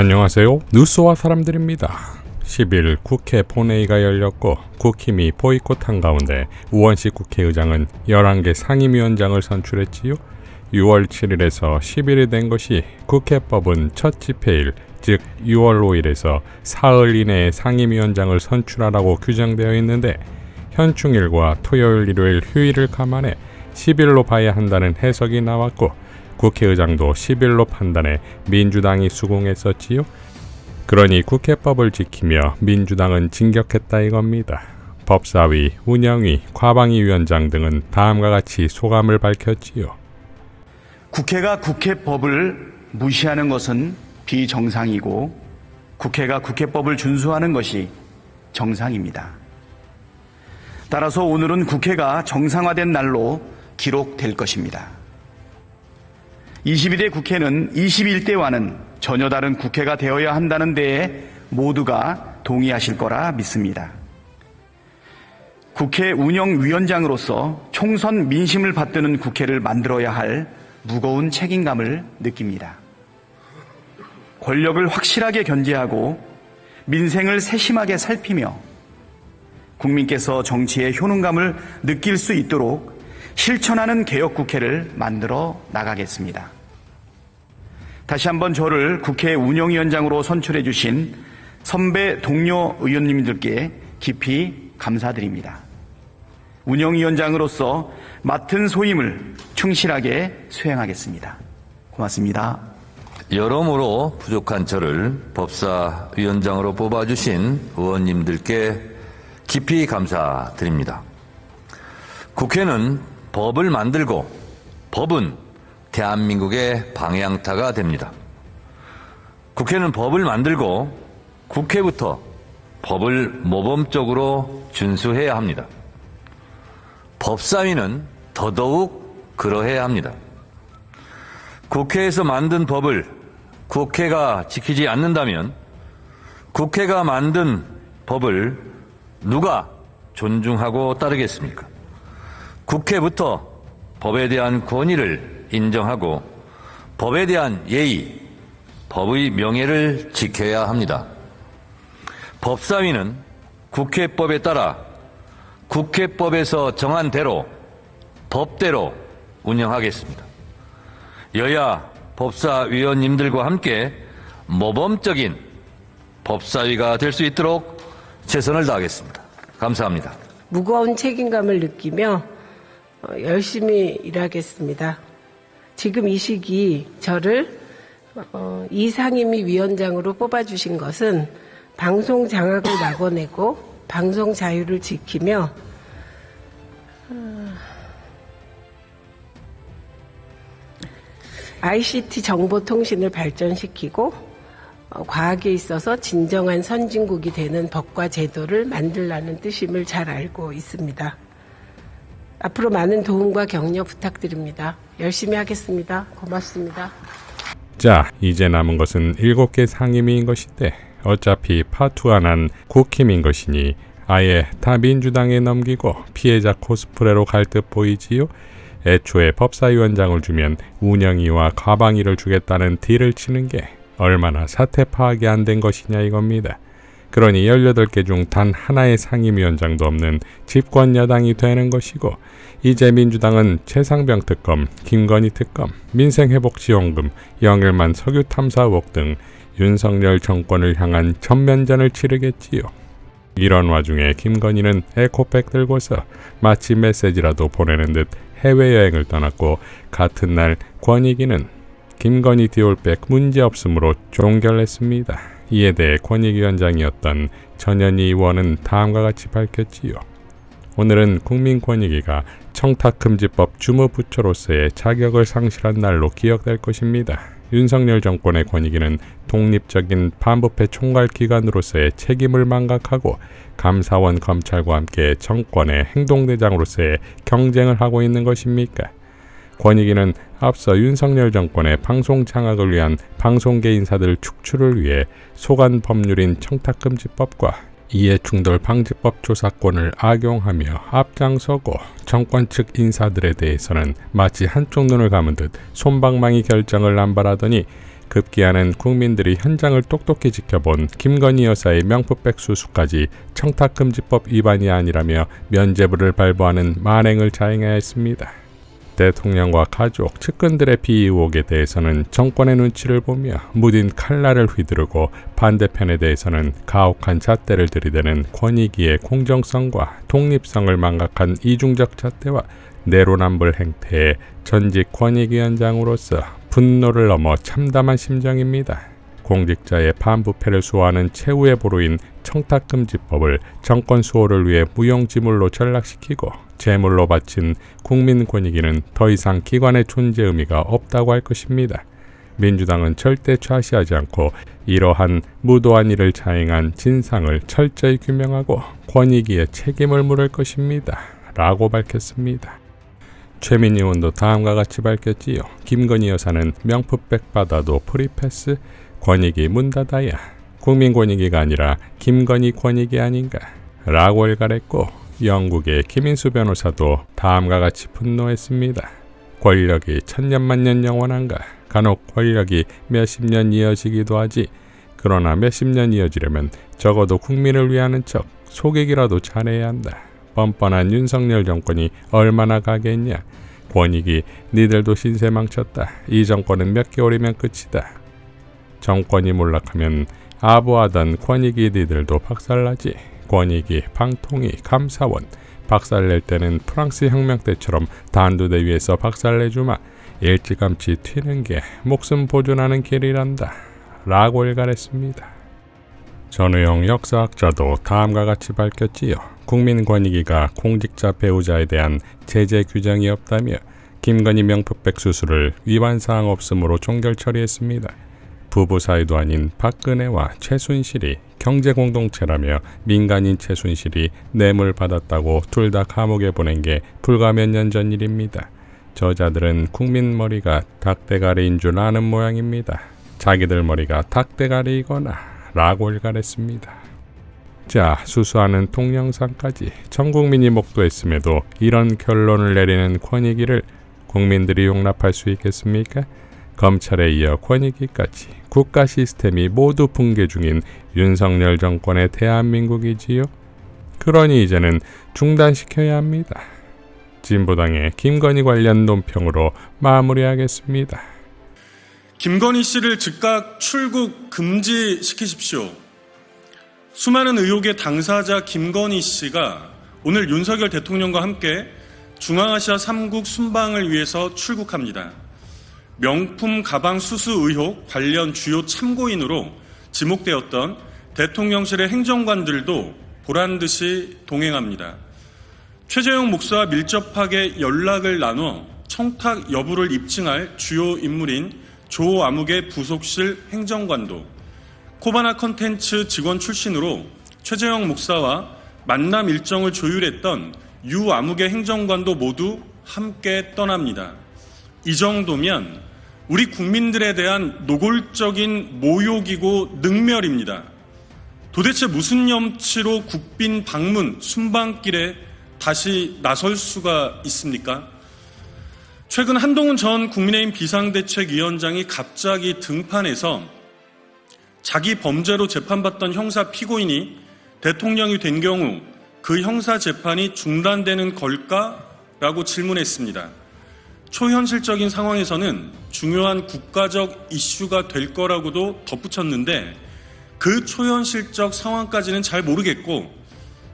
안녕하세요. 뉴스와 사람들입니다. 10일 국회 본회의가 열렸고 국힘이 보이콧한 가운데 우원식 국회의장은 11개 상임위원장을 선출했지요. 6월 7일에서 10일이 된 것이 국회법은 첫 집회일, 즉 6월 5일에서 사흘 이내에 상임위원장을 선출하라고 규정되어 있는데 현충일과 토요일, 일요일, 휴일을 감안해 10일로 봐야 한다는 해석이 나왔고 국회의장도 10일로 판단해 민주당이 수긍했었지요. 그러니 국회법을 지키며 민주당은 진격했다 이겁니다. 법사위, 운영위, 과방위 위원장 등은 다음과 같이 소감을 밝혔지요. 국회가 국회법을 무시하는 것은 비정상이고 국회가 국회법을 준수하는 것이 정상입니다. 따라서 오늘은 국회가 정상화된 날로 기록될 것입니다. 22대 국회는 21대와는 전혀 다른 국회가 되어야 한다는 데에 모두가 동의하실 거라 믿습니다. 국회 운영위원장으로서 총선 민심을 받드는 국회를 만들어야 할 무거운 책임감을 느낍니다. 권력을 확실하게 견제하고 민생을 세심하게 살피며 국민께서 정치의 효능감을 느낄 수 있도록 실천하는 개혁국회를 만들어 나가겠습니다. 다시 한번 저를 국회 운영위원장으로 선출해 주신 선배 동료 의원님들께 깊이 감사드립니다. 운영위원장으로서 맡은 소임을 충실하게 수행하겠습니다. 고맙습니다. 여러모로 부족한 저를 법사위원장으로 뽑아주신 의원님들께 깊이 감사드립니다. 국회는 법을 만들고 법은 대한민국의 방향타가 됩니다. 국회는 법을 만들고 국회부터 법을 모범적으로 준수해야 합니다. 법사위는 더더욱 그러해야 합니다. 국회에서 만든 법을 국회가 지키지 않는다면 국회가 만든 법을 누가 존중하고 따르겠습니까? 국회부터 법에 대한 권위를 인정하고 법에 대한 예의, 법의 명예를 지켜야 합니다. 법사위는 국회법에 따라 국회법에서 정한 대로 법대로 운영하겠습니다. 여야 법사위원님들과 함께 모범적인 법사위가 될 수 있도록 최선을 다하겠습니다. 감사합니다. 무거운 책임감을 느끼며 열심히 일하겠습니다. 지금 이 시기 저를 이상임위 위원장으로 뽑아주신 것은 방송 장악을 막아내고 방송 자유를 지키며 ICT 정보통신을 발전시키고 과학에 있어서 진정한 선진국이 되는 법과 제도를 만들라는 뜻임을 잘 알고 있습니다. 앞으로 많은 도움과 격려 부탁드립니다. 열심히 하겠습니다. 고맙습니다. 자, 이제 남은 것은 7개 상임위인 것인데 어차피 파투가 난 국힘인 것이니 아예 다 민주당에 넘기고 피해자 코스프레로 갈 듯 보이지요. 애초에 법사위원장을 주면 운영위와 과방위를 주겠다는 딜을 치는 게 얼마나 사태 파악이 안 된 것이냐 이겁니다. 그러니 18개 중 단 하나의 상임위원장도 없는 집권 여당이 되는 것이고 이제 민주당은 최상병 특검, 김건희 특검, 민생회복지원금, 영일만 석유 탐사 의혹 등 윤석열 정권을 향한 전면전을 치르겠지요. 이런 와중에 김건희는 에코백 들고서 마치 메시지라도 보내는 듯 해외여행을 떠났고 같은 날 권익위는 김건희 디올백 문제없음으로 종결했습니다. 이에 대해 권익위원장이었던 전현희 의원은 다음과 같이 밝혔지요. 오늘은 국민권익위가 청탁금지법 주무부처로서의 자격을 상실한 날로 기억될 것입니다. 윤석열 정권의 권익위는 독립적인 반부패 총괄기관으로서의 책임을 망각하고 감사원 검찰과 함께 정권의 행동대장으로서의 경쟁을 하고 있는 것입니까? 권익위는 앞서 윤석열 정권의 방송 장악을 위한 방송계 인사들 축출을 위해 소관 법률인 청탁금지법과 이해충돌방지법 조사권을 악용하며 앞장서고 정권 측 인사들에 대해서는 마치 한쪽 눈을 감은 듯 솜방망이 결정을 남발하더니 급기야는 국민들이 현장을 똑똑히 지켜본 김건희 여사의 명품백 수수까지 청탁금지법 위반이 아니라며 면죄부를 발부하는 만행을 자행해야 했습니다. 대통령과 가족, 측근들의 비의 의혹에 대해서는 정권의 눈치를 보며 무딘 칼날을 휘두르고 반대편에 대해서는 가혹한 잣대를 들이대는 권익위의 공정성과 독립성을 망각한 이중적 잣대와 내로남불 행태의 전직 권익위원장으로서 분노를 넘어 참담한 심정입니다. 공직자의 반부패를 수호하는 최후의 보루인 청탁금지법을 정권 수호를 위해 무용지물로 전락시키고 제물로 바친 국민권익위는 더 이상 기관의 존재 의미가 없다고 할 것입니다. 민주당은 절대 좌시하지 않고 이러한 무도한 일을 자행한 진상을 철저히 규명하고 권익위에 책임을 물을 것입니다. 라고 밝혔습니다. 최민희 의원도 다음과 같이 밝혔지요. 김건희 여사는 명품백 받아도 프리패스, 권익위 문 닫아야 국민권익위가 아니라 김건희 권익위 아닌가 라고 일갈했고, 영국의 김인수 변호사도 다음과 같이 분노했습니다. 권력이 천년만년 영원한가? 간혹 권력이 몇십 년 이어지기도 하지. 그러나 몇십 년 이어지려면 적어도 국민을 위하는 척 속이기라도 잘해야 한다. 뻔뻔한 윤석열 정권이 얼마나 가겠냐. 권익위 니들도 신세 망쳤다. 이 정권은 몇 개월이면 끝이다. 정권이 몰락하면 아부하던 권익위 니들도 박살나지. 권익위, 방통위, 감사원 박살낼 때는 프랑스 혁명 때처럼 단두대 위에서 박살내주마. 일찌감치 튀는 게 목숨 보존하는 길이란다. 라고 일갈했습니다. 전우영 역사학자도 다음과 같이 밝혔지요. 국민권익위가 공직자 배우자에 대한 제재 규정이 없다며 김건희 명품백 수수를 위반사항 없음으로 종결 처리했습니다. 부부 사이도 아닌 박근혜와 최순실이 경제공동체라며 민간인 최순실이 뇌물 받았다고 둘 다 감옥에 보낸 게 불과 몇 년 전 일입니다. 저자들은 국민 머리가 닭대가리인 줄 아는 모양입니다. 자기들 머리가 닭대가리이거나 라고 일갈했습니다. 자, 수수하는 동영상까지 전 국민이 목도했음에도 이런 결론을 내리는 권익위를 국민들이 용납할 수 있겠습니까? 검찰에 이어 권익위까지 국가 시스템이 모두 붕괴 중인 윤석열 정권의 대한민국이지요. 그러니 이제는 중단시켜야 합니다. 진보당의 김건희 관련 논평으로 마무리하겠습니다. 김건희 씨를 즉각 출국 금지시키십시오. 수많은 의혹의 당사자 김건희 씨가 오늘 윤석열 대통령과 함께 중앙아시아 3국 순방을 위해서 출국합니다. 명품 가방 수수 의혹 관련 주요 참고인으로 지목되었던 대통령실의 행정관들도 보란듯이 동행합니다. 최재형 목사와 밀접하게 연락을 나눠 청탁 여부를 입증할 주요 인물인 조 아묵의 부속실 행정관도 코바나 컨텐츠 직원 출신으로 최재형 목사와 만남 일정을 조율했던 유 아묵의 행정관도 모두 함께 떠납니다. 이 정도면 우리 국민들에 대한 노골적인 모욕이고 능멸입니다. 도대체 무슨 염치로 국빈 방문 순방길에 다시 나설 수가 있습니까? 최근 한동훈 전 국민의힘 비상대책위원장이 갑자기 등판해서 자기 범죄로 재판받던 형사 피고인이 대통령이 된 경우 그 형사 재판이 중단되는 걸까라고 질문했습니다. 초현실적인 상황에서는 중요한 국가적 이슈가 될 거라고도 덧붙였는데 그 초현실적 상황까지는 잘 모르겠고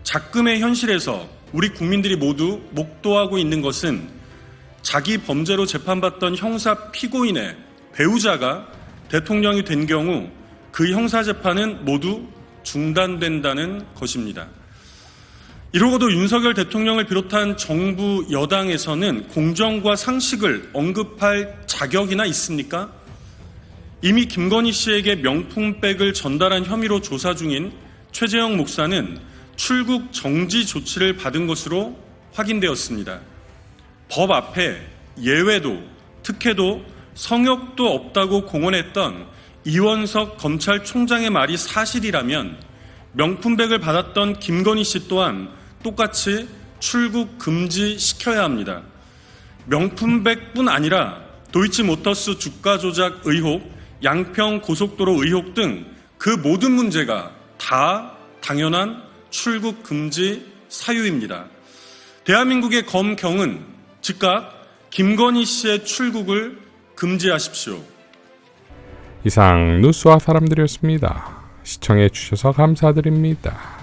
작금의 현실에서 우리 국민들이 모두 목도하고 있는 것은 자기 범죄로 재판받던 형사 피고인의 배우자가 대통령이 된 경우 그 형사 재판은 모두 중단된다는 것입니다. 이러고도 윤석열 대통령을 비롯한 정부 여당에서는 공정과 상식을 언급할 자격이나 있습니까? 이미 김건희 씨에게 명품백을 전달한 혐의로 조사 중인 최재형 목사는 출국 정지 조치를 받은 것으로 확인되었습니다. 법 앞에 예외도 특혜도 성역도 없다고 공언했던 이원석 검찰총장의 말이 사실이라면 명품백을 받았던 김건희 씨 또한 똑같이 출국 금지시켜야 합니다. 명품백뿐 아니라 도이치모터스 주가 조작 의혹, 양평 고속도로 의혹 등 그 모든 문제가 다 당연한 출국 금지 사유입니다. 대한민국의 검경은 즉각 김건희 씨의 출국을 금지하십시오. 이상 뉴스와 사람들이었습니다. 시청해 주셔서 감사드립니다.